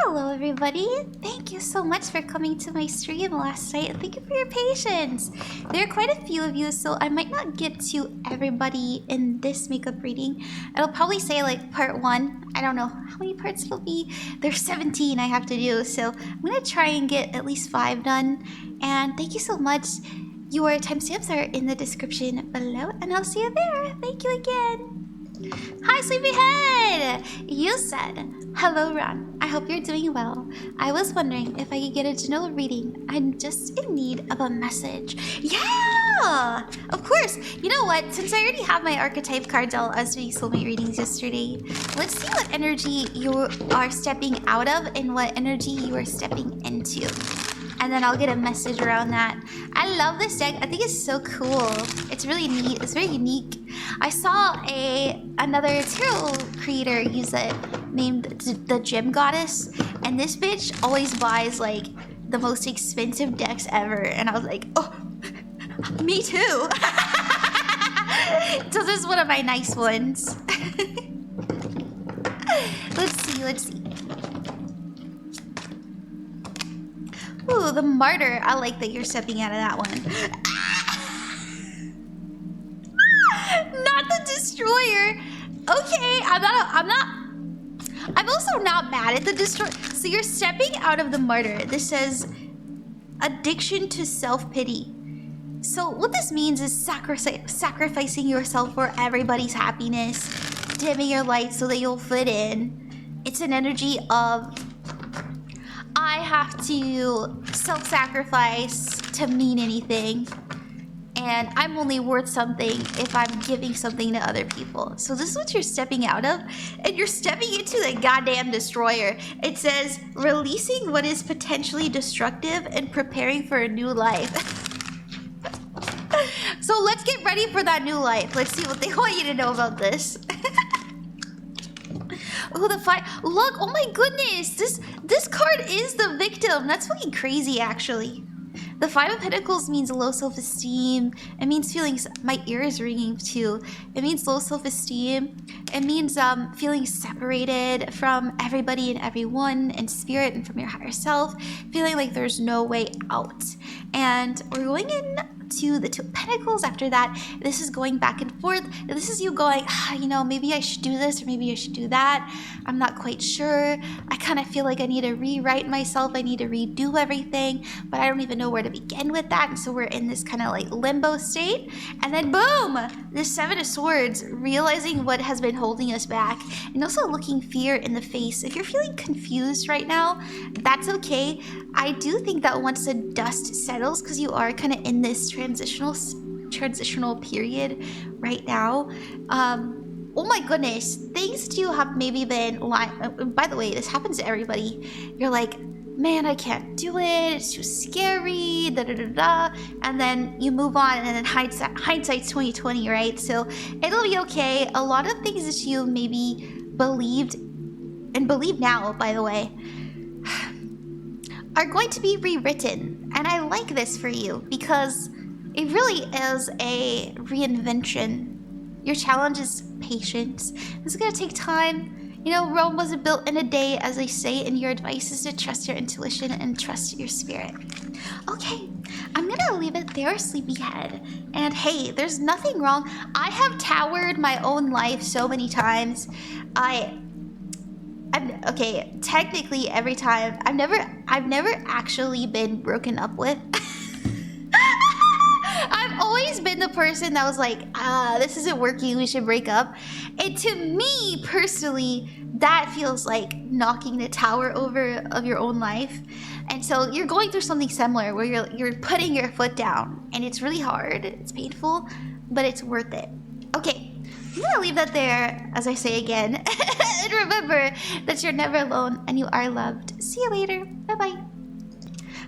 Hello everybody! Thank you so much for coming to my stream last night. Thank you for your patience. There are quite a few of you, so I might not get to everybody in this makeup reading. It'll probably say like part 1. I don't know how many parts it'll be. There's 17 I have to do, so I'm gonna try and get at least 5 done. And thank you so much. Your timestamps are in the description below, and I'll see you there. Thank you again. Hi, Sleepyhead! You said, hello, Ron. I hope you're doing well. I was wondering if I could get a general reading. I'm just in need of a message. Yeah! Of course. You know what? Since I already have my Archetype Cards, I was doing Soulmate readings yesterday. Let's see what energy you are stepping out of and what energy you are stepping into. And then I'll get a message around that. I love this deck. I think it's so cool. It's really neat. It's very unique. I saw another tarot creator use it named the Gem Goddess, and this bitch always buys like the most expensive decks ever, and I was like, oh, me too. So this is one of my nice ones. Let's see. Ooh, the Martyr. I like that you're stepping out of that one. Not the Destroyer. Okay, I'm also not mad at the Destroyer. So you're stepping out of the Martyr. This says addiction to self-pity. So what this means is sacrificing yourself for everybody's happiness, dimming your light so that you'll fit in. It's an energy of I have to self-sacrifice to mean anything, and I'm only worth something if I'm giving something to other people. So this is what you're stepping out of, and you're stepping into the goddamn Destroyer. It says releasing what is potentially destructive and preparing for a new life. So let's get ready for that new life. Let's see what they want you to know about this. Oh, the 5. Look, oh my goodness. This card is the victim. That's fucking crazy, actually. The 5 of Pentacles means low self-esteem. It means feelings. My ear is ringing too. It means low self-esteem. It means feeling separated from everybody and everyone and spirit and from your higher self. Feeling like there's no way out. And we're going in to the 2 of Pentacles. After that, this is going back and forth. This is you going, you know, maybe I should do this or maybe I should do that. I'm not quite sure. I kind of feel like I need to rewrite myself. I need to redo everything, but I don't even know where to begin with that. And so we're in this kind of like limbo state. And then boom, the 7 of Swords, realizing what has been holding us back and also looking fear in the face. If you're feeling confused right now, that's okay. I do think that once the dust settles, because you are kind of in this transitional period right now. Oh my goodness, things too have maybe been by the way, this happens to everybody. You're like, man, I can't do it. It's too scary. And then you move on, and then hindsight's 2020, right? So it'll be okay. A lot of things that you maybe believed and believe now, by the way, are going to be rewritten. And I like this for you because it really is a reinvention. Your challenge is patience. This is going to take time. You know, Rome wasn't built in a day, as they say, and your advice is to trust your intuition and trust your spirit. Okay, I'm going to leave it there, Sleepyhead. And hey, there's nothing wrong. I have towered my own life so many times. Okay, technically every time. I've never actually been broken up with. I've always been the person that was like, this isn't working, we should break up. And to me, personally, that feels like knocking the tower over of your own life. And so you're going through something similar where you're putting your foot down. And it's really hard, it's painful, but it's worth it. Okay, I'm gonna leave that there, as I say again. And remember that you're never alone and you are loved. See you later. Bye-bye.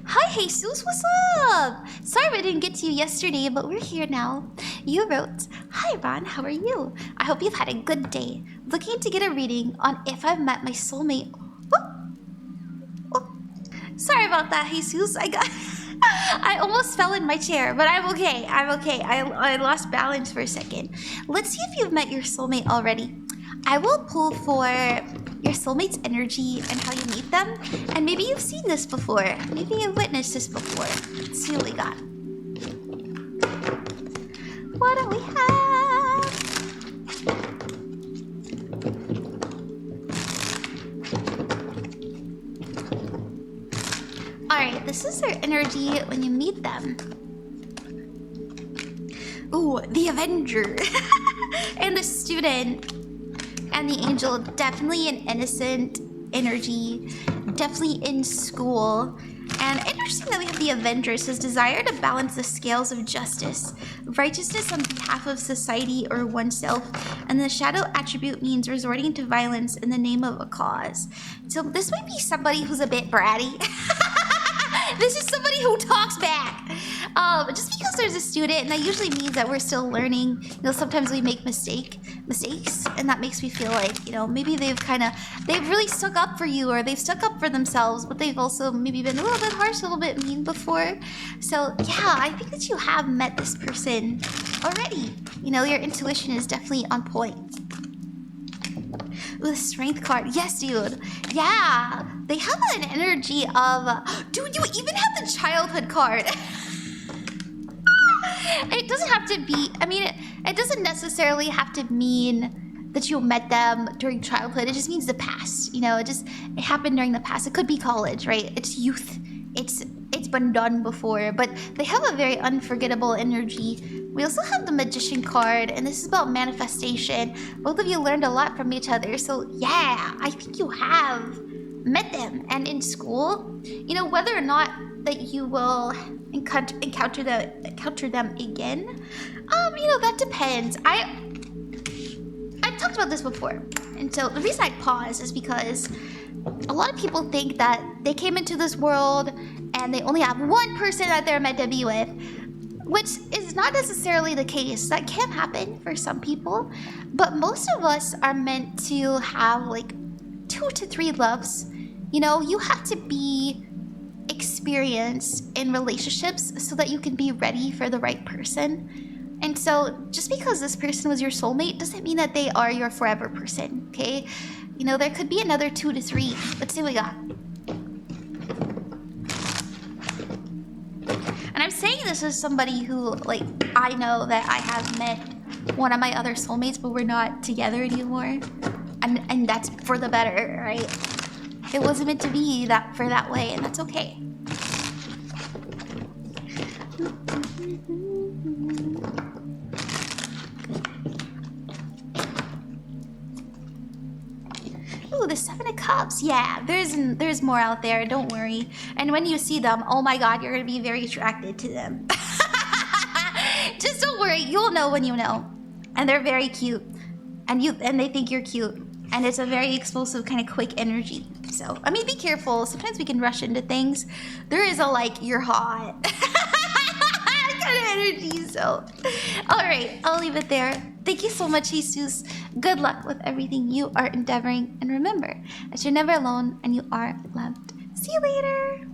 Hi, Jesus, what's up? Sorry I didn't get to you yesterday, but we're here now. You wrote, hi, Ron, how are you? I hope you've had a good day. Looking to get a reading on if I've met my soulmate. Oh. Sorry about that, Jesus. I almost fell in my chair, but I'm okay. I lost balance for a second. Let's see if you've met your soulmate already. I will pull for your soulmate's energy and how you meet them. And maybe you've seen this before. Maybe you've witnessed this before. Let's see what we got. What do we have? Alright, this is their energy when you meet them. Ooh, the Avenger. And the Student. And the Angel. Definitely an innocent energy. Definitely in school. And interesting that we have the Avenger. It says desire to balance the scales of justice. Righteousness on behalf of society or oneself. And the shadow attribute means resorting to violence in the name of a cause. So this might be somebody who's a bit bratty. This is somebody who talks back. Just because there's a student, and that usually means that we're still learning. You know, sometimes we make mistakes, and that makes me feel like, you know, maybe they've really stuck up for you, or they've stuck up for themselves, but they've also maybe been a little bit harsh, a little bit mean before. So yeah, I think that you have met this person already. You know, your intuition is definitely on point. Ooh, the Strength card. Yes, dude. Yeah. They have an energy of... Dude, you even have the Childhood card. It doesn't have to be... I mean, it doesn't necessarily have to mean that you met them during childhood. It just means the past. You know, it happened during the past. It could be college, right? It's youth. It's been done before. But they have a very unforgettable energy. We also have the Magician card, and this is about manifestation. Both of you learned a lot from each other, so yeah, I think you have met them. And in school, you know, whether or not that you will encounter them again, you know, that depends. I've talked about this before, and so the reason I pause is because a lot of people think that they came into this world and they only have one person that they're meant to be with, which is not necessarily the case. That can happen for some people, but most of us are meant to have like 2 to 3 loves. You know, you have to be experienced in relationships so that you can be ready for the right person. And so just because this person was your soulmate doesn't mean that they are your forever person, okay? You know, there could be another 2 to 3. Let's see what we got. And I'm saying this as somebody who, like, I know that I have met one of my other soulmates, but we're not together anymore. And that's for the better, right? It wasn't meant to be that way, and that's okay. Ooh, the 7 of Cups. Yeah, there's more out there, don't worry. And when you see them, oh my god, you're gonna be very attracted to them. Just don't worry, you'll know when you know. And they're very cute. And they think you're cute. And it's a very explosive, kind of quick energy. So, I mean, be careful. Sometimes we can rush into things. There is a, like, you're hot kind of energy, so. All right, I'll leave it there. Thank you so much, Jesus. Good luck with everything you are endeavoring. And remember that you're never alone and you are loved. See you later.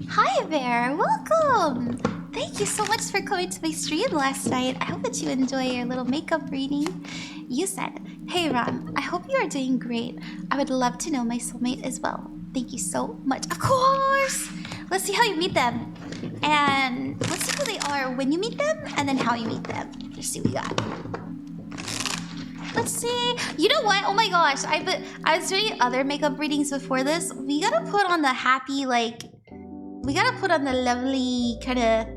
Hi there, welcome. Thank you so much for coming to my stream last night. I hope that you enjoy your little makeup reading. You said, hey Ron, I hope you are doing great. I would love to know my soulmate as well. Thank you so much. Of course. Let's see how you meet them. And let's see who they are when you meet them and then how you meet them. Let's see what we got. Let's see. You know what? Oh my gosh. I was doing other makeup readings before this. We gotta put on the happy, like, we gotta put on the lovely kind of,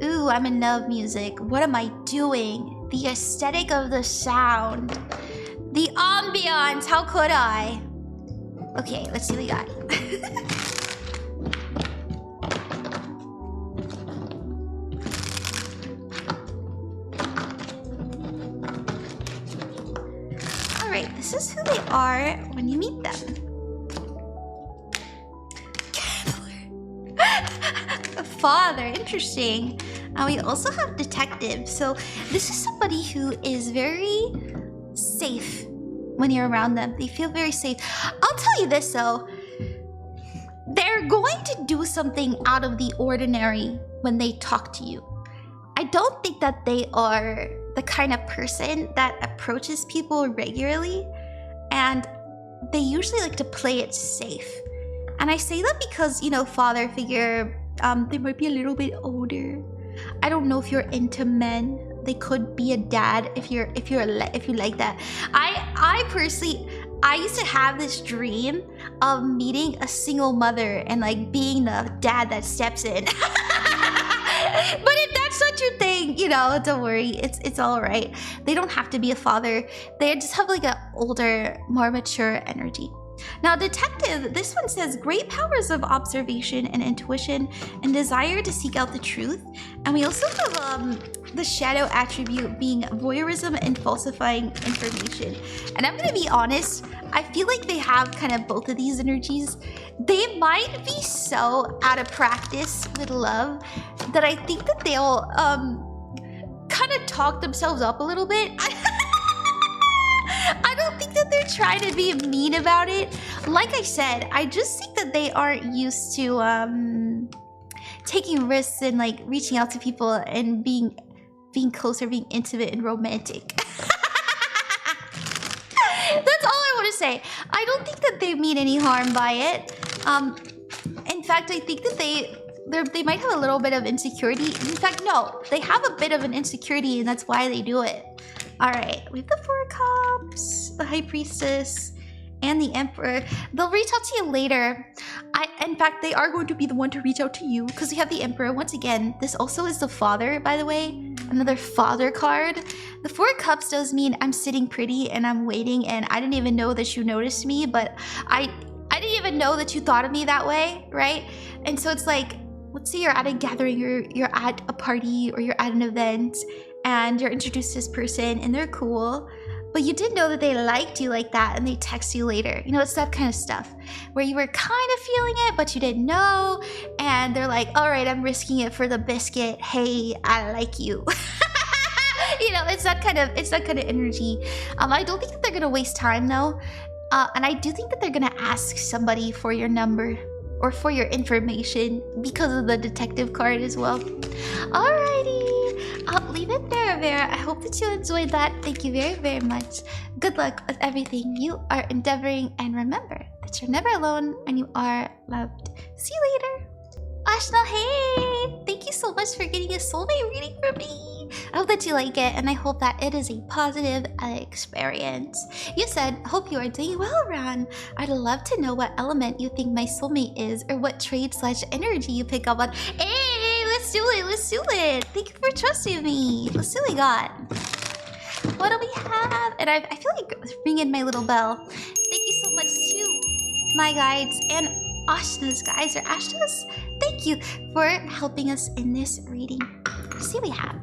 ooh, I'm in love music. What am I doing? The aesthetic of the sound. The ambiance. How could I? Okay, let's see what we got. Alright, this is who they are when you meet them. Father, interesting. We also have detective. So this is somebody who is very safe when you're around them. They feel very safe. I'll tell you this though. They're going to do something out of the ordinary when they talk to you. I don't think that they are the kind of person that approaches people regularly. And they usually like to play it safe. And I say that because, you know, father figure, they might be a little bit older. I don't know if you're into men. They could be a dad if you like that. I personally, I used to have this dream of meeting a single mother and like being the dad that steps in. But if that's not your thing, you know, don't worry. It's all right. They don't have to be a father. They just have like an older, more mature energy. Now, detective, this one says great powers of observation and intuition and desire to seek out the truth. And we also have the shadow attribute being voyeurism and falsifying information. And I'm gonna be honest, I feel like they have kind of both of these energies. They might be so out of practice with love that I think that they'll kind of talk themselves up a little bit. I don't think that they're trying to be mean about it. Like I said, I just think that they aren't used to taking risks and like reaching out to people and being closer, being intimate and romantic. That's all I want to say. I don't think that they mean any harm by it. In fact, I think that they might have a little bit of insecurity. In fact, no, they have a bit of an insecurity, and that's why they do it. All right, we have the 4 Cups, the High Priestess, and the Emperor. They'll reach out to you later. In fact, they are going to be the one to reach out to you because we have the Emperor. Once again, this also is the Father, by the way. Another Father card. The 4 Cups does mean I'm sitting pretty and I'm waiting, and I didn't even know that you noticed me, but I didn't even know that you thought of me that way, right? And so it's like, let's say you're at a gathering, you're at a party, or you're at an event, and you're introduced to this person and they're cool, but you didn't know that they liked you like that, and they text you later. You know, it's that kind of stuff where you were kind of feeling it, but you didn't know, and they're like, all right, I'm risking it for the biscuit. Hey, I like you. You know, it's that kind of energy. I don't think that they're gonna waste time though. And I do think that they're gonna ask somebody for your number or for your information because of the detective card as well. Alrighty. I'll leave it there, Vera. I hope that you enjoyed that. Thank you very, very much. Good luck with everything you are endeavoring, and remember that you're never alone and you are loved. See you later. Aashna, hey! Thank you so much for getting a soulmate reading for me. I hope that you like it, and I hope that it is a positive experience. You said, hope you are doing well, Ron. I'd love to know what element you think my soulmate is, or what trait/energy you pick up on. Hey, let's do it, let's do it. Thank you for trusting me. Let's see what we got. What do we have? And I feel like ringing my little bell. Thank you so much to my guides and Aashna's guys, or Aashna's. Thank you for helping us in this reading. Let's see what we have.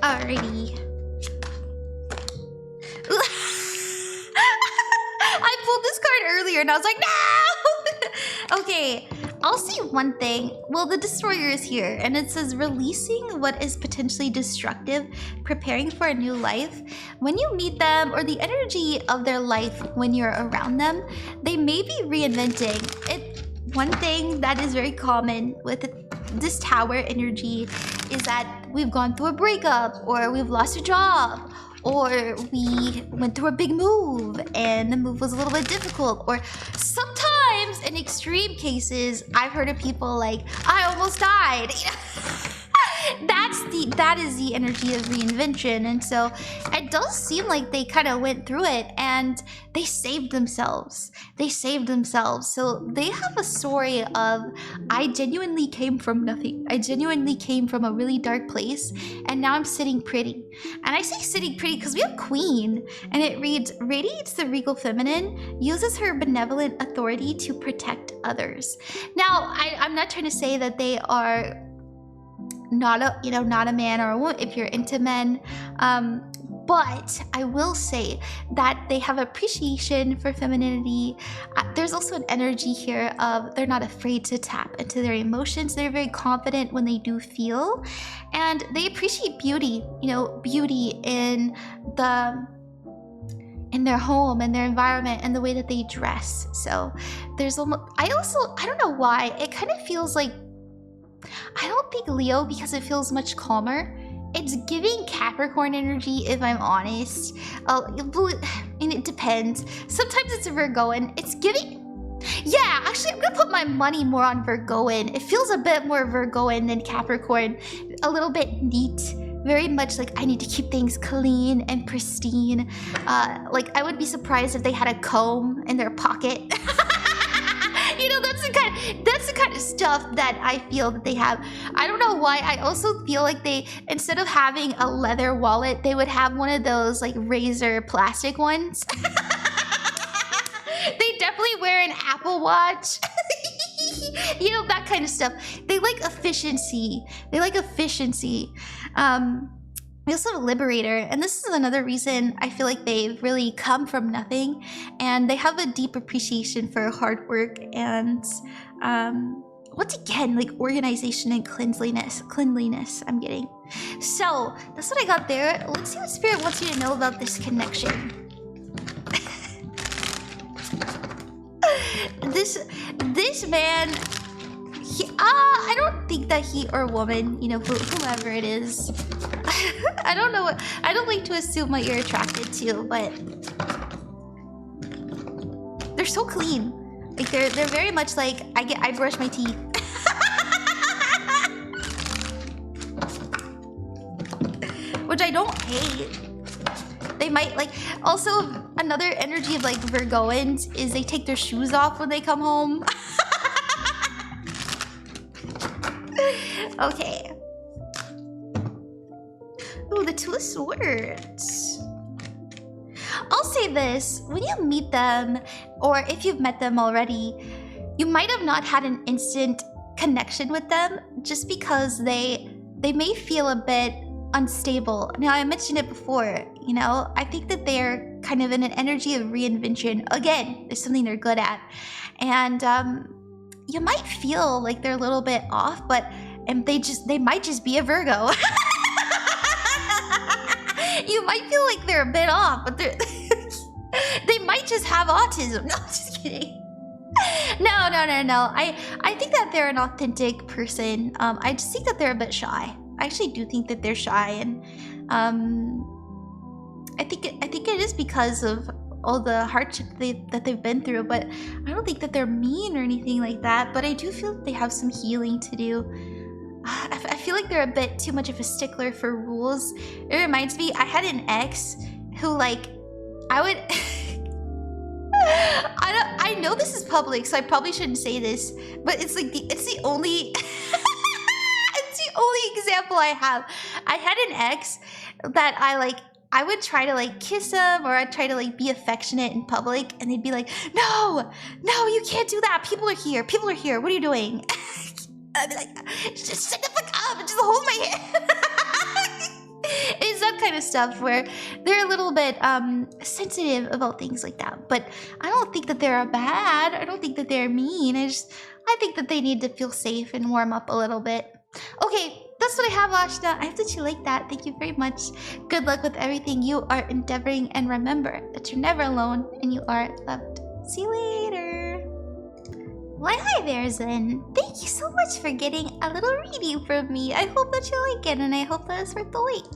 Alrighty. I pulled this card earlier and I was like, no! Okay, I'll say one thing. Well, the Destroyer is here, and it says releasing what is potentially destructive, preparing for a new life. When you meet them, or the energy of their life when you're around them, they may be reinventing it. One thing that is very common with this Tower energy is that we've gone through a breakup, or we've lost a job, or we went through a big move and the move was a little bit difficult, or sometimes in extreme cases I've heard of people like, I almost died. That is the energy of reinvention. And so it does seem like they kind of went through it and they saved themselves. So they have a story of, I genuinely came from nothing. I genuinely came from a really dark place, and now I'm sitting pretty. And I say sitting pretty because we have Queen, and it reads, radiates the regal feminine, uses her benevolent authority to protect others. Now, I'm not trying to say that they are not a man or a woman if you're into men, but I will say that they have appreciation for femininity. There's also an energy here of they're not afraid to tap into their emotions. They're very confident when they do feel, and they appreciate beauty, beauty in their home and their environment and the way that they dress. So there's almost, I don't know why, it kind of feels like I don't think Leo because it feels much calmer. It's giving Capricorn energy, if I'm honest. And it depends. Sometimes it's a Virgoan. It's giving... Yeah, actually, I'm gonna put my money more on Virgoan. It feels a bit more Virgoan than Capricorn. A little bit neat. Very much like I need to keep things clean and pristine. Like I would be surprised if they had a comb in their pocket. You know, that's the kind of stuff that I feel that they have. I don't know why. I also feel like they, instead of having a leather wallet, they would have one of those like razor plastic ones. They definitely wear an Apple Watch. You know, that kind of stuff. They like efficiency. They like efficiency. We also have Liberator, and this is another reason I feel like they've really come from nothing, and they have a deep appreciation for hard work and once again, like organization and cleanliness I'm getting. So that's what I got there. Let's see what Spirit wants you to know about this connection. This man, I don't think that he or woman, you know, whoever it is, I don't know what, I don't like to assume what you're attracted to, but they're so clean. Like they're very much like I brush my teeth. Which I don't hate. They might like, also another energy of like Virgoans is they take their shoes off when they come home. Okay. Ooh, the Two of Swords. I'll say this, when you meet them, or if you've met them already, you might have not had an instant connection with them just because they may feel a bit unstable. Now, I mentioned it before, you know, I think that they're kind of in an energy of reinvention. Again, it's something they're good at. And you might feel like they're a little bit off, but they might just be a Virgo. You might feel like they're a bit off, but they might just have autism. No, just kidding. No. I think that they're an authentic person. I just think that they're a bit shy. I actually do think that they're shy, and I think it is because of all the hardship that they've been through. But I don't think that they're mean or anything like that. But I do feel that they have some healing to do. I feel like they're a bit too much of a stickler for rules. It reminds me, I had an ex who, like, I would... I know this is public, so I probably shouldn't say this, but it's like it's the only it's the only example I have. I had an ex that I would try to like kiss him, or I'd try to like be affectionate in public, and they'd be like, no, you can't do that. People are here. What are you doing? I'd be like, just shut the fuck up and just hold my hand. It's that kind of stuff where they're a little bit sensitive about things like that. But I don't think that they're bad. I don't think that they're mean. I think that they need to feel safe and warm up a little bit. Okay, that's what I have, Aashna. I hope that you like that. Thank you very much. Good luck with everything you are endeavoring, and remember that you're never alone and you are loved. See you later. Why, hi there, Zen. Thank you so much for getting a little reading from me. I hope that you like it, and I hope that it's worth the wait.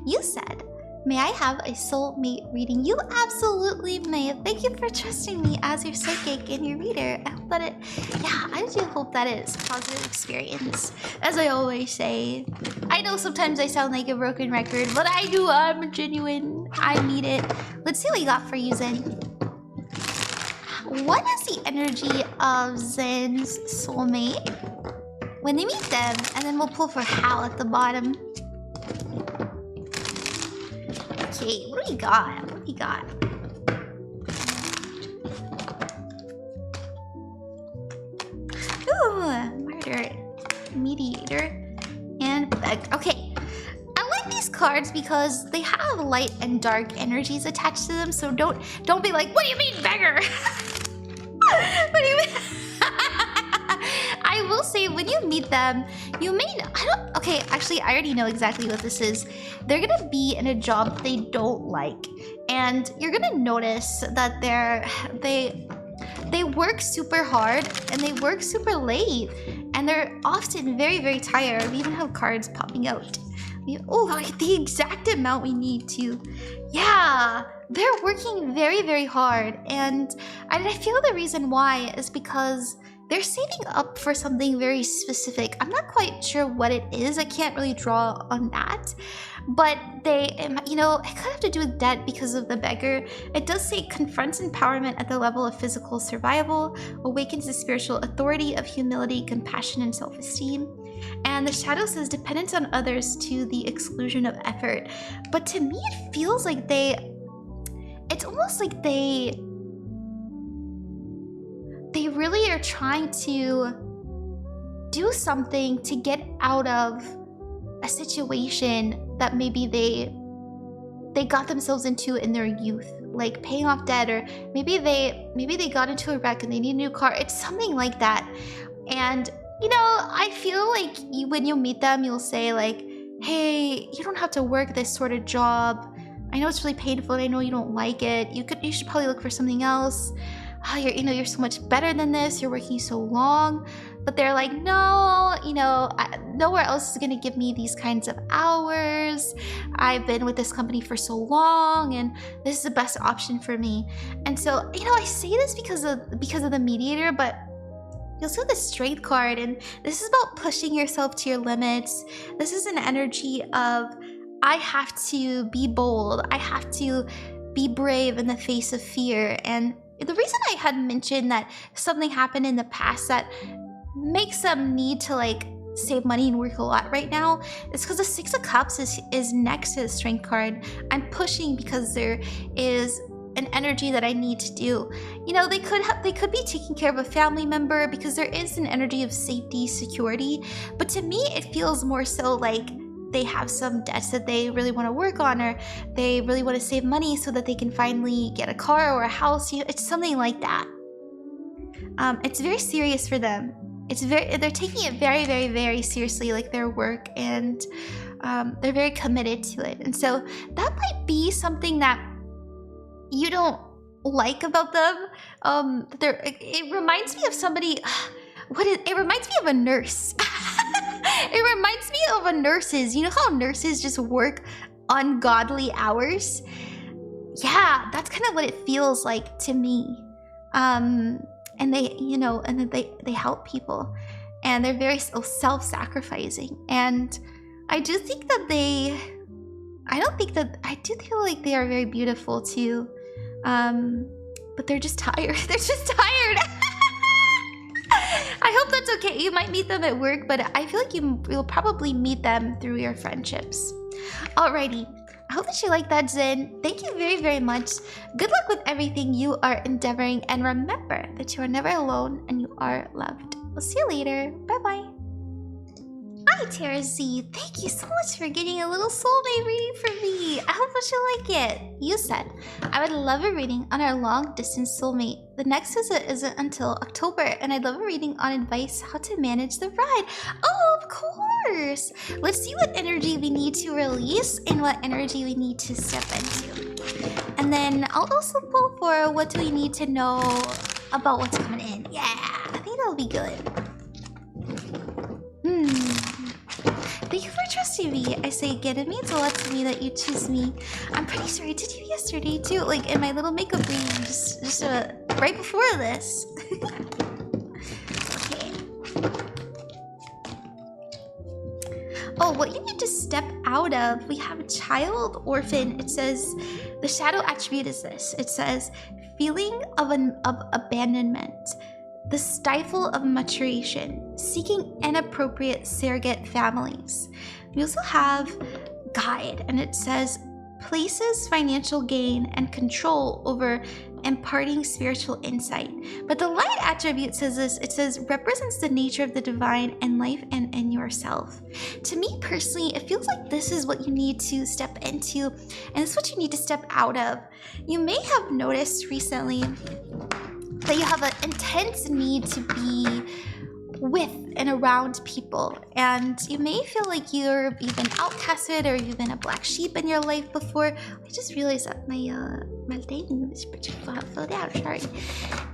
You said, may I have a soulmate reading? You absolutely may. Thank you for trusting me as your psychic and your reader. I hope that I do hope that it's a positive experience. As I always say, I know sometimes I sound like a broken record, but I'm genuine. I mean it. Let's see what we got for you, Zen. What is the energy of Zen's soulmate when they meet them? And then we'll pull for Hal at the bottom. Okay, what do we got? Ooh, Martyr, Mediator, and okay. I like these cards because they have light and dark energies attached to them, so don't be like, what do you mean, beggar? What do you mean? I will say, when you meet them, you may okay, actually, I already know exactly what this is. They're gonna be in a job they don't like, and you're gonna notice that they work super hard and they work super late, and they're often very, very tired. We even have cards popping out. Oh, the exact amount we need to. Yeah, they're working very, very hard, and I feel the reason why is because they're saving up for something very specific. I'm not quite sure what it is. I can't really draw on that. But they, you know, it could have to do with debt because of the beggar. It does say confronts empowerment at the level of physical survival, awakens the spiritual authority of humility, compassion, and self-esteem. And the shadow says dependence on others to the exclusion of effort. But to me, it feels like it's almost like they really are trying to do something to get out of a situation that maybe they got themselves into in their youth, like paying off debt, or maybe they got into a wreck and they need a new car. It's something like that. And you know, I feel like when you meet them, you'll say like, hey, you don't have to work this sort of job. I know it's really painful and I know you don't like it. You should probably look for something else. You're so much better than this. You're working so long. But they're like, no, nowhere else is going to give me these kinds of hours. I've been with this company for so long, and this is the best option for me. And so, I say this because of the mediator, but you'll see the strength card, and this is about pushing yourself to your limits. This is an energy of, I have to be bold. I have to be brave in the face of fear. And the reason I had mentioned that something happened in the past that makes them need to like save money and work a lot right now is because the Six of Cups is next to the strength card. I'm pushing because there is an energy that I need to do. They could be taking care of a family member because there is an energy of safety, security. But to me, it feels more so like they have some debts that they really want to work on, or they really want to save money so that they can finally get a car or a house. It's something like that. It's very serious for them. They're taking it very, very, very seriously, like their work, and they're very committed to it. And so that might be something that you don't like about them. It reminds me of somebody. It reminds me of a nurse. It reminds me of a nurses. You know how nurses just work ungodly hours? Yeah, that's kind of what it feels like to me. And they, and then they help people, and they're very self-sacrificing. And I do think that I do feel like they are very beautiful too. But they're just tired. They're just tired. I hope that's okay. You might meet them at work, but I feel like you'll probably meet them through your friendships. Alrighty. I hope that you like that, Zen. Thank you very, very much. Good luck with everything you are endeavoring, and remember that you are never alone and you are loved. We'll see you later. Bye-bye. Hi, TeresZee. Thank you so much for getting a little soulmate reading for me. I hope that you like it. You said, I would love a reading on our long-distance soulmate. The next visit isn't until October, and I'd love a reading on advice how to manage the ride. Oh, of course. Let's see what energy we need to release and what energy we need to step into. And then I'll also pull for what do we need to know about what's coming in. Yeah, I think that'll be good. Thank you for trusting me. I say again, it means a lot to me that you choose me. I'm pretty sure I did you yesterday too, like in my little makeup reading, just right before this. Okay. Oh, what you need to step out of. We have a child, orphan. It says the shadow attribute is this. It says feeling of abandonment. The stifle of maturation, seeking inappropriate surrogate families. We also have guide, and it says places financial gain and control over imparting spiritual insight. But the light attribute says this. It says represents the nature of the divine in life and in yourself. To me personally, it feels like this is what you need to step into, and it's what you need to step out of. You may have noticed recently that you have an intense need to be with and around people, and you may feel like you've been outcasted or you've been a black sheep in your life before. I just realized that my thing is pretty far down, sorry.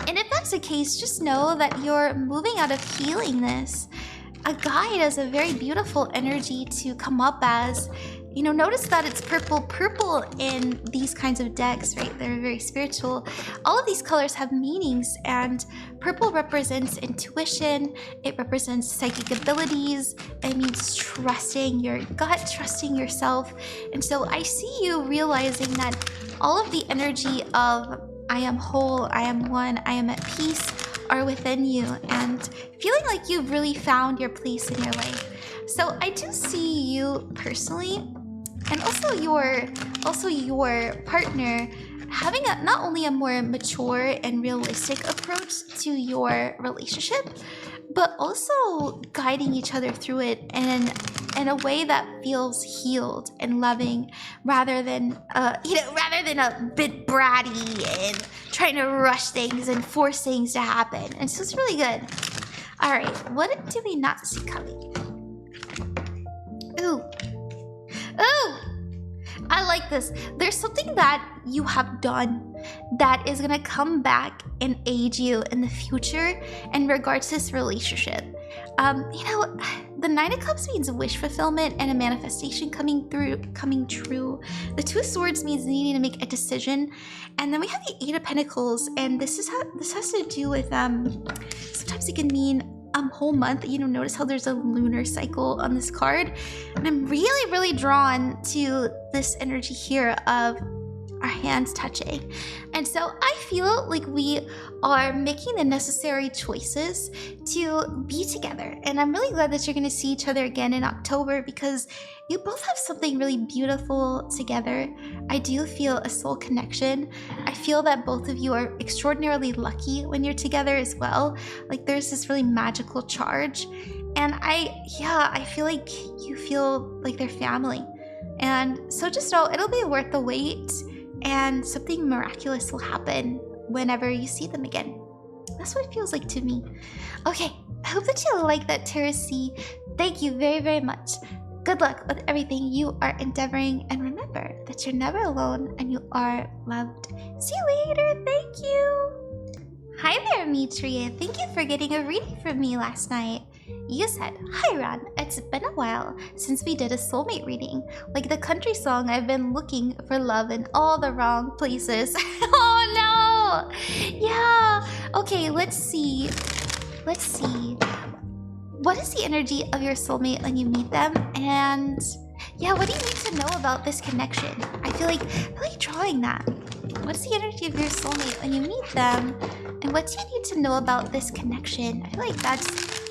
And if that that's the case, just know that you're moving out of healingness. A guide is a very beautiful energy to come up as. You know, notice that it's purple in these kinds of decks, right? They're very spiritual. All of these colors have meanings, and purple represents intuition. It represents psychic abilities. It means trusting your gut, trusting yourself. And so I see you realizing that all of the energy of I am whole, I am one, I am at peace are within you, and feeling like you've really found your place in your life. So I do see you personally, and also your partner, having not only a more mature and realistic approach to your relationship, but also guiding each other through it in a way that feels healed and loving, rather than a bit bratty and trying to rush things and force things to happen. And so it's really good. All right, what do we not see coming? Ooh. I like this. There's something that you have done that is gonna come back and aid you in the future in regards to this relationship. The Nine of Cups means wish fulfillment and a manifestation coming true. The Two of Swords means needing to make a decision, and then we have the Eight of Pentacles, and this has to do with sometimes it can mean whole month. Notice how there's a lunar cycle on this card, and I'm really drawn to this energy here of our hands touching. And so I feel like we are making the necessary choices to be together, and I'm really glad that you're going to see each other again in October, because you both have something really beautiful together. I do feel a soul connection. I feel that both of you are extraordinarily lucky when you're together as well. Like, there's this really magical charge, and I feel like you feel like they're family. And so just know it'll be worth the wait, and something miraculous will happen whenever you see them again. That's what it feels like to me. Okay, I hope that you like that, TeresZee. Thank you very much. Good luck with everything you are endeavoring, and remember that you're never alone and you are loved. See you later. Thank you. Hi there, Mitri. Thank you for getting a reading from me last night. You said, "Hi Ron, it's been a while since we did a soulmate reading. Like the country song, I've been looking for love in all the wrong places." Oh no! Yeah. Okay, let's see. What is the energy of your soulmate when you meet them? And yeah, what do you need to know about this connection? I feel like drawing that. What's the energy of your soulmate when you meet them? And what do you need to know about this connection? I feel like that's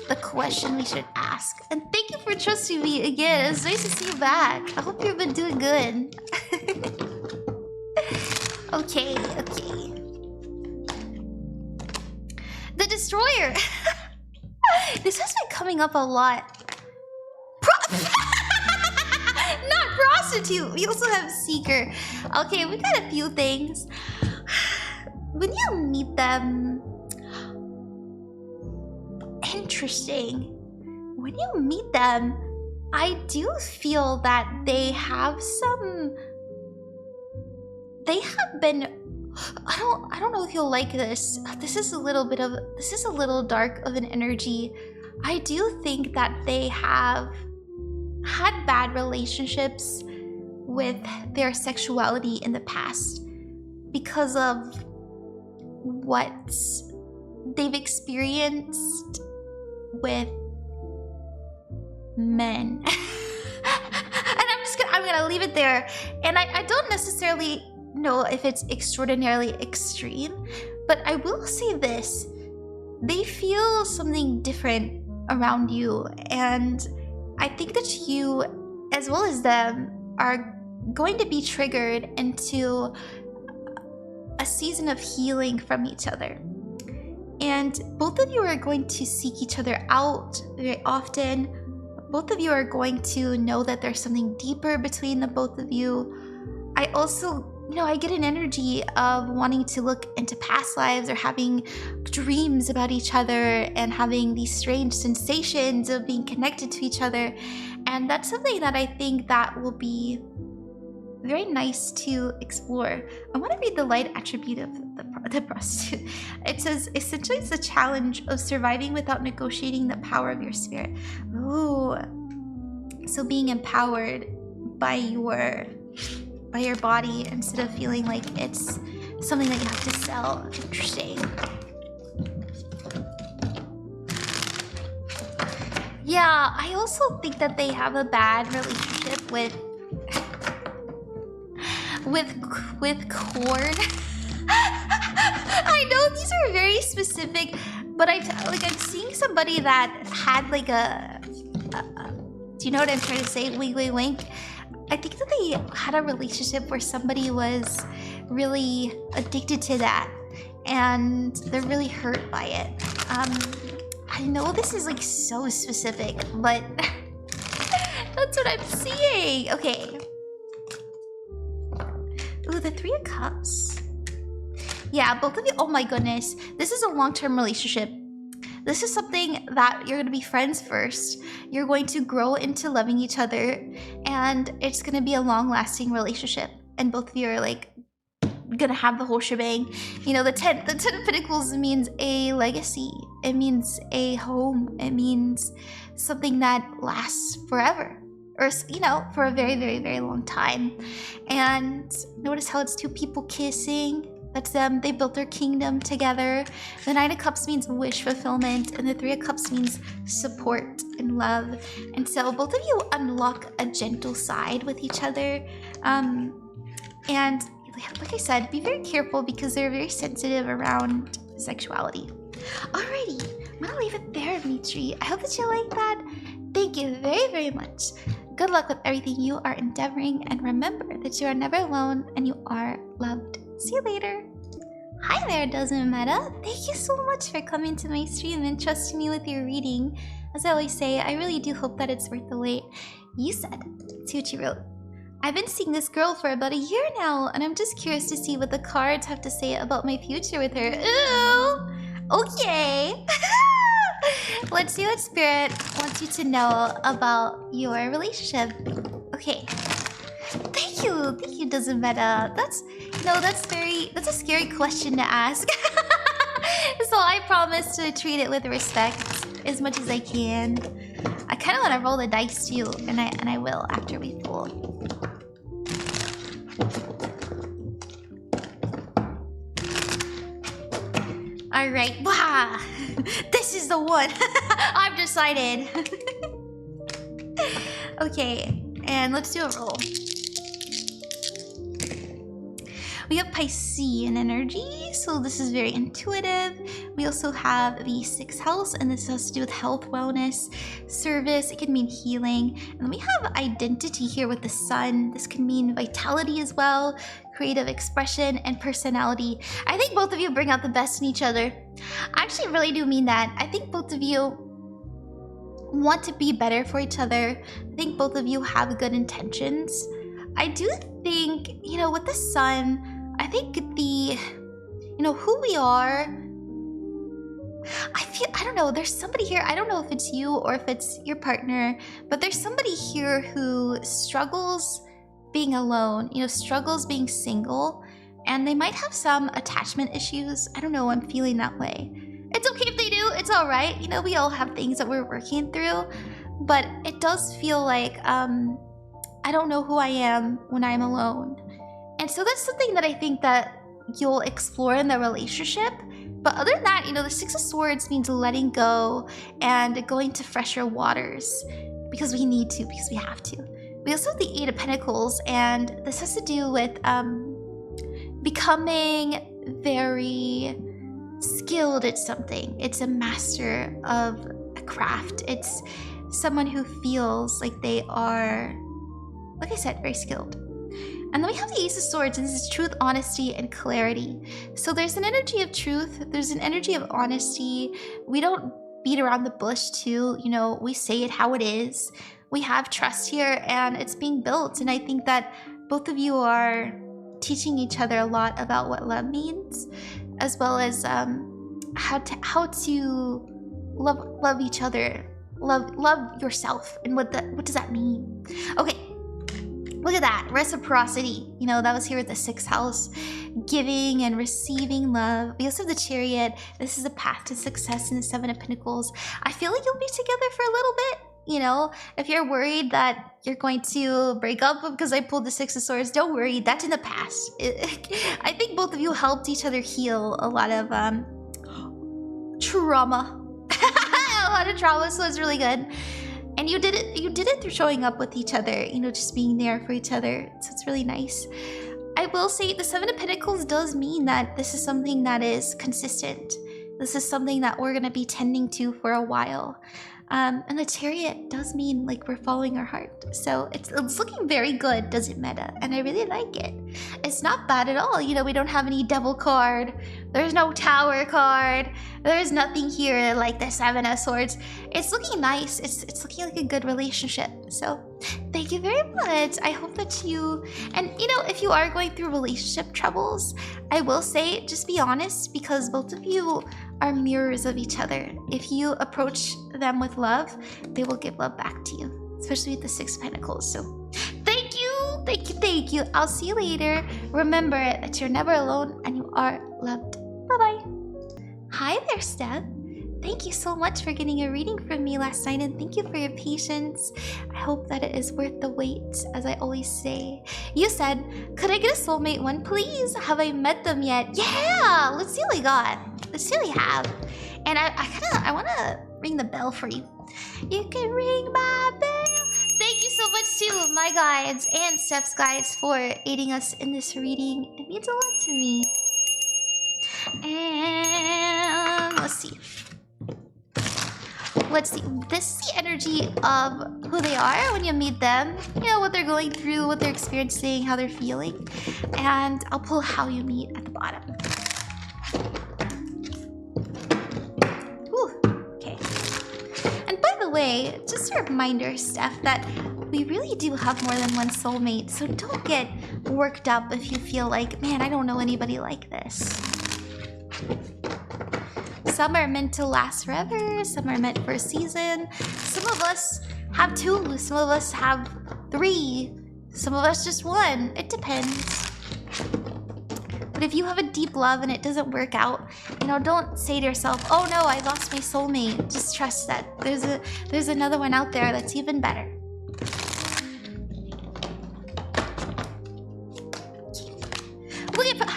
the question we should ask. And thank you for trusting me again. It's nice to see you back. I hope you've been doing good. Okay. The Destroyer. This has been coming up a lot. Not prostitute. We also have Seeker. Okay, we got a few things. When you meet them, interesting. When you meet them, I do feel that they have been. I don't know if you'll like this. This is a little dark of an energy. I do think that they have had bad relationships with their sexuality in the past because of what they've experienced with men. And I'm gonna leave it there. And I don't necessarily know if it's extraordinarily extreme, but I will say this: they feel something different around you, and I think that you, as well as them, are going to be triggered into a season of healing from each other. And both of you are going to seek each other out very often. Both of you are going to know that there's something deeper between the both of you. I also, I get an energy of wanting to look into past lives or having dreams about each other and having these strange sensations of being connected to each other. And that's something that I think that will be very nice to explore. I want to read the light attribute of the prostitute. It says, essentially it's a challenge of surviving without negotiating the power of your spirit. Ooh. So being empowered by your body instead of feeling like it's something that you have to sell. Interesting. Yeah, I also think that they have a bad relationship with corn. I know these are very specific, but I'm seeing somebody that had like a do you know what I'm trying to say? Wink, wink, wink. I think that they had a relationship where somebody was really addicted to that, and they're really hurt by it. I know this is like so specific, but that's what I'm seeing. Okay. Ooh, the Three of Cups. Yeah, both of you. Oh my goodness. This is a long-term relationship. This is something that you're going to be friends first. You're going to grow into loving each other, and it's going to be a long-lasting relationship. And both of you are like going to have the whole shebang. You know, the 10 of Pentacles means a legacy. It means a home. It means something that lasts forever. Or, you know, for a very, very, very long time. And notice how it's two people kissing. That's them. They built their kingdom together. The Nine of Cups means wish fulfillment, and the Three of Cups means support and love. And so both of you unlock a gentle side with each other. And like I said, be very careful because they're very sensitive around sexuality. Alrighty, I'm gonna leave it there, Mitri. I hope that you like that. Thank you very, very much. Good luck with everything you are endeavoring, and remember that you are never alone and you are loved. See you later. Hi there, DoesntMeta. Thank you so much for coming to my stream and trusting me with your reading. As I always say, I really do hope that it's worth the wait. You said, see what you wrote. I've been seeing this girl for about a year now, and I'm just curious to see what the cards have to say about my future with her. Ooh, okay. Let's see what Spirit wants you to know about your relationship. Okay. Thank you, DoesntMeta. That's a scary question to ask. So I promise to treat it with respect as much as I can. I kind of want to roll the dice too, and I will after we pull. All right, wow, this is the one. I've decided. Okay, and let's do a roll. We have Piscean energy, so this is very intuitive. We also have the 6th house, and this has to do with health, wellness, service. It can mean healing. And then we have identity here with the sun. This can mean vitality as well, creative expression, and personality. I think both of you bring out the best in each other. I actually really do mean that. I think both of you want to be better for each other. I think both of you have good intentions. I do think, you know, with the sun, I think who we are, I don't know, there's somebody here, I don't know if it's you or if it's your partner, but there's somebody here who struggles being alone, you know, struggles being single, and they might have some attachment issues. I don't know, I'm feeling that way. It's okay if they do, it's all right. You know, we all have things that we're working through, but it does feel like, I don't know who I am when I'm alone. And so that's something that I think that you'll explore in the relationship. But other than that, you know, the 6 of Swords means letting go and going to fresher waters because we need to, because we have to. We also have the 8 of Pentacles, and this has to do with becoming very skilled at something. It's a master of a craft. It's someone who feels like they are, like I said, very skilled. And then we have the Ace of Swords, and this is truth, honesty, and clarity. So there's an energy of truth, there's an energy of honesty. We don't beat around the bush too, you know, we say it how it is. We have trust here, and it's being built. And I think that both of you are teaching each other a lot about what love means, as well as how to love each other, love yourself, and what does that mean. Okay. Look at that, reciprocity. You know, that was here with the 6th house. Giving and receiving love. We also have the Chariot. This is a path to success in the 7 of Pentacles. I feel like you'll be together for a little bit. You know, if you're worried that you're going to break up because I pulled the 6 of Swords, don't worry, that's in the past. I think both of you helped each other heal a lot of trauma. A lot of trauma, so it's really good. And you did it through showing up with each other, you know, just being there for each other. So it's really nice. I will say the 7 of Pentacles does mean that this is something that is consistent. This is something that we're going to be tending to for a while. And the Chariot does mean like we're following our heart. So it's looking very good, DoesntMeta, and I really like it. It's not bad at all. You know, we don't have any Devil card. There's no Tower card. There's nothing here like the 7 of Swords. It's looking nice. It's looking like a good relationship. So thank you very much. I hope that you, and you know, if you are going through relationship troubles, I will say just be honest, because both of you are mirrors of each other. If you approach them with love, they will give love back to you, especially with the 6 of Pentacles. So thank you, thank you, thank you. I'll see you later. Remember that you're never alone and you are loved. Bye-bye. Hi there, Steph. Thank you so much for getting a reading from me last night, and thank you for your patience. I hope that it is worth the wait, as I always say. You said, could I get a soulmate one, please? Have I met them yet? Yeah, let's see what we got. Let's see what we have. And I want to ring the bell for you. You can ring my bell. Thank you so much to my guides and Steph's guides for aiding us in this reading. It means a lot to me. And let's see. Let's see. This is the energy of who they are when you meet them. You know, what they're going through, what they're experiencing, how they're feeling. And I'll pull how you meet at the bottom. Ooh, okay. And by the way, just a reminder, Steph, that we really do have more than one soulmate. So don't get worked up if you feel like, man, I don't know anybody like this. Some are meant to last forever, some are meant for a season. Some of us have 2, some of us have 3, some of us just 1. It depends. But if you have a deep love and it doesn't work out, you know, don't say to yourself, oh no, I lost my soulmate. Just trust that there's another one out there that's even better. Look at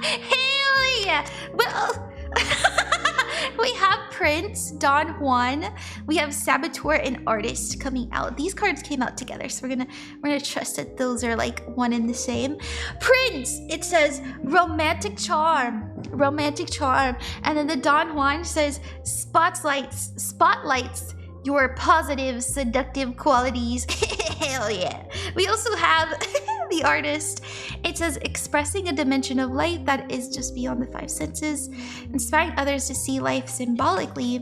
hell yeah. Well, we have Prince, Don Juan, we have Saboteur and Artist coming out. These cards came out together, so we're gonna trust that those are like one and the same. Prince, it says romantic charm, and then the Don Juan says spotlights your positive, seductive qualities. Hell yeah. We also have the Artist. It says expressing a dimension of life that is just beyond the 5 senses, inspiring others to see life symbolically,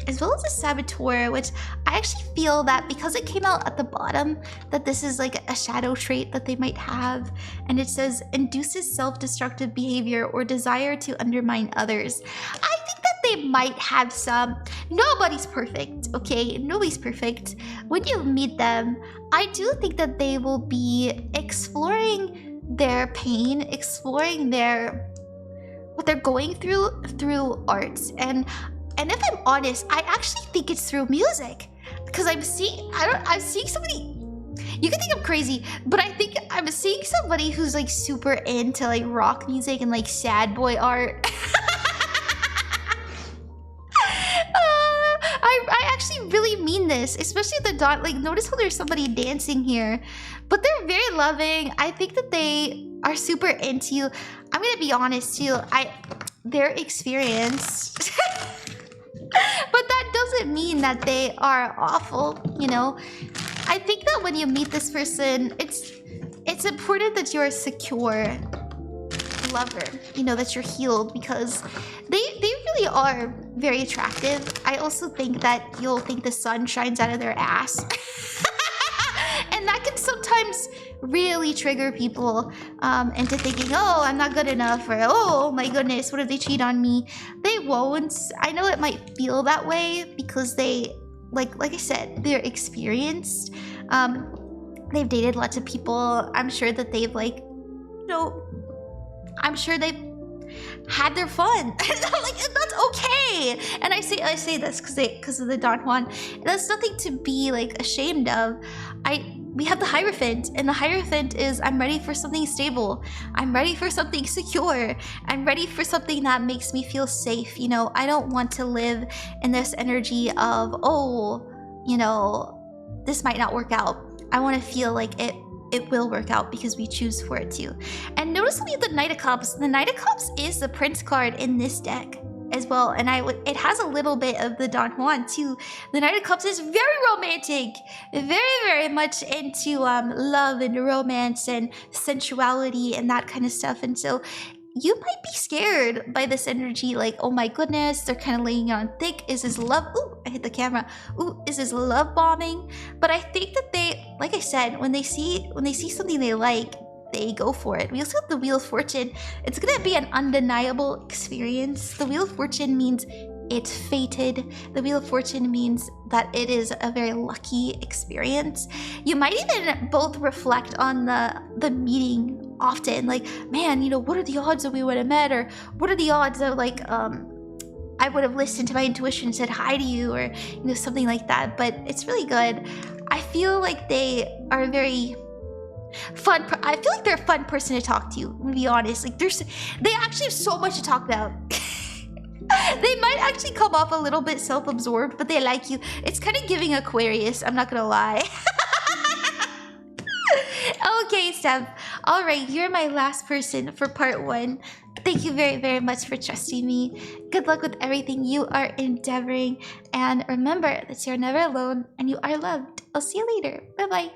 as well as a Saboteur, which I actually feel that because it came out at the bottom, that this is like a shadow trait that they might have. And it says induces self-destructive behavior or desire to undermine others. I think that they might have some. Nobody's perfect, okay? Nobody's perfect. When you meet them, I do think that they will be exploring their pain, exploring what they're going through arts. And if I'm honest, I actually think it's through music, because I'm seeing somebody. You can think I'm crazy, but I think I'm seeing somebody who's like super into like rock music and like sad boy art. I actually really mean this, especially the dot. Like, notice how there's somebody dancing here, but they're very loving. I think that they are super into you. I'm gonna be honest too. They're experienced. But that doesn't mean that they are awful, you know? I think that when you meet this person, it's important that you're a secure lover, you know, that you're healed, because they really are very attractive. I also think that you'll think the sun shines out of their ass. And that can sometimes really trigger people into thinking, oh, I'm not good enough, or oh my goodness, what if they cheat on me? They won't. I know it might feel that way because they, like I said, they're experienced. they've dated lots of people. I'm sure that they've like, I'm sure they've had their fun. Like, that's okay. And I say this because of the Don Juan. That's nothing to be like ashamed of. We have the Hierophant, and the Hierophant is I'm ready for something stable. I'm ready for something secure. I'm ready for something that makes me feel safe. I don't want to live in this energy of, this might not work out. I want to feel like it will work out because we choose for it to. And noticeably the Knight of Cups. The Knight of Cups is the Prince card in this deck as well. And it has a little bit of the Don Juan too. The Knight of Cups is very romantic. Very, very much into love and romance and sensuality and that kind of stuff. And so you might be scared by this energy, like, oh my goodness, they're kind of laying it on thick. Is this love? Ooh, I hit the camera. Ooh, is this love bombing? But I think that they, like I said, when they see something they like, they go for it. We also have the Wheel of Fortune. It's gonna be an undeniable experience. The Wheel of Fortune means it's fated. The Wheel of Fortune means that it is a very lucky experience. You might even both reflect on the meeting often, like, man, what are the odds that we would have met, or what are the odds that like I would have listened to my intuition and said hi to you, or something like that. But it's really good. I feel like they are very fun. I feel like they're a fun person to talk to, to be honest. Like they actually have so much to talk about. They might actually come off a little bit self-absorbed, but they like you. It's kind of giving Aquarius, I'm not gonna lie. Okay, Steph. All right, you're my last person for part 1. Thank you very, very much for trusting me. Good luck with everything you are endeavoring. And remember that you're never alone and you are loved. I'll see you later. Bye-bye.